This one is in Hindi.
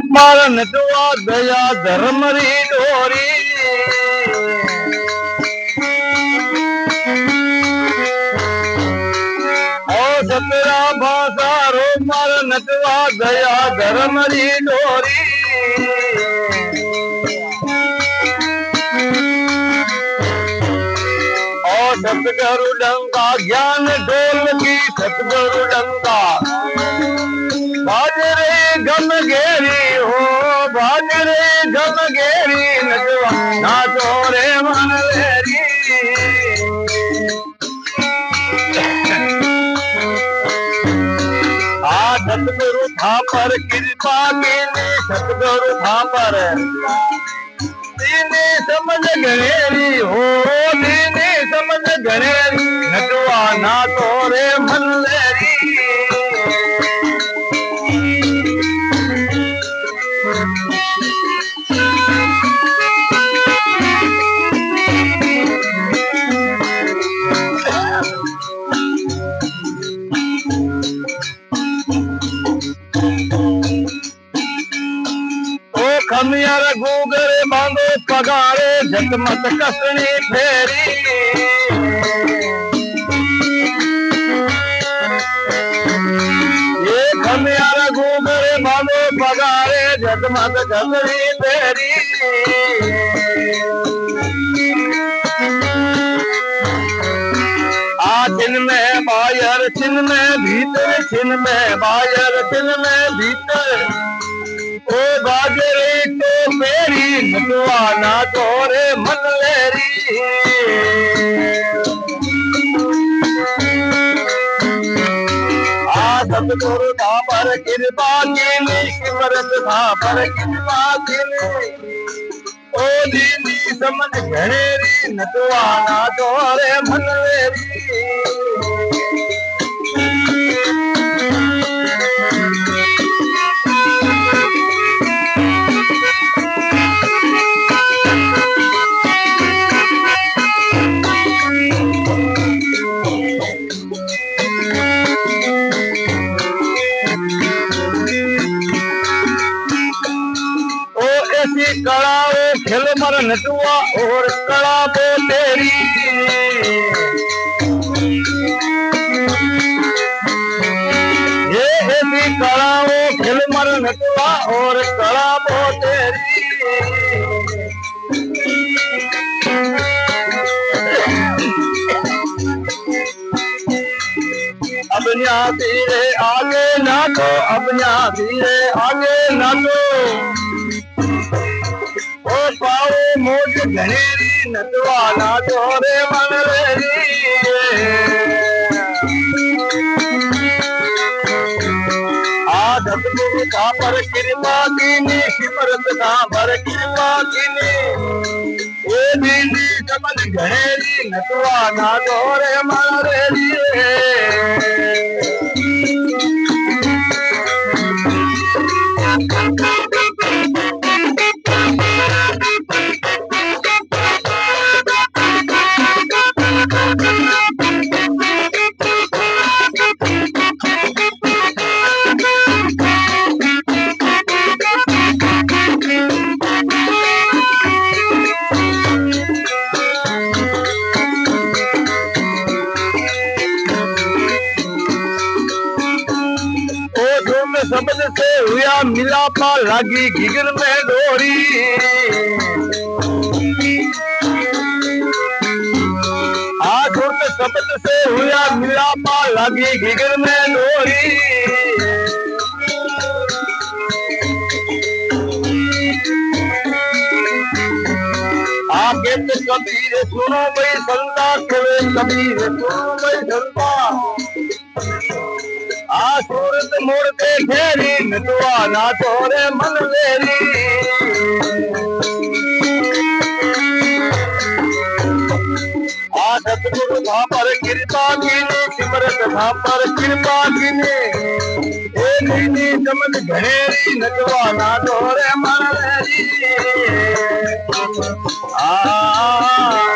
मार नटवा दया धर्म री डोरी ओ सतरा भाषा रो मार नटवा दया धर्म री डोरी ओ सतगुरु डंका ज्ञान ढोल की सतगुरु डंका बाजरे गम घेरी हो बाजरे गम घेरी नटवा नाचो रे मन लेरी आ सतगुरु था पर कृपा कीनी सतगुरु था पर दीनी समझ गणेरी हो दीनी समझ गणेरी नटवा नाचो रे मन लेरी खमियार गूगरे बांधो पगारे झटमट कसनी फेरी ये खमियार गूगरे बांधो पगारे झटमट कसनी फेरी आ छिन में बायर छिन में भीतर छिन में बायर छिन में भीतर ओ बाजरे तो मेरी नटवा नाचो रे मन लेरी आ सतगुरु था पर कृपा कीनी सिमरत था पर कृपा कीनी ओ दीनी समझ घड़ेरी नटवा नाचो रे मन लेरी कड़ा वो खिल मर नटुआ और कड़ा वो तेरी ये ऐसी कड़ा वो खिल मर नटुआ और कड़ा वो तेरी अब यहाँ धीरे आगे ना तो अब यहाँ धीरे आगे ना तो पाओ मोज घनेरी नटवा नाचो रे मन लेरी आ सतगुरु था पर कृपा कीनी सिमरत था पर कृपा कीनी ए दीनी समझ घनेरी नटवा नाचो रे मन लेरी शब्द से हुआ मिलापा लगी घिगन में डोरी आज शब्द से हुआ मिलापा लगी घिगन में डोरी आगे तो कबीर सुनो भाई संता कबीर सुनो भाई संता आ सूरत मुड़ते घेरी नटवा नाचो रे मन लेरी आ सतगुरु था पर कृपा कीनी सिमरत था पर कृपा कीनी ए दीनी समझ घड़ेरी नटवा नाचो रे मन लेरी आ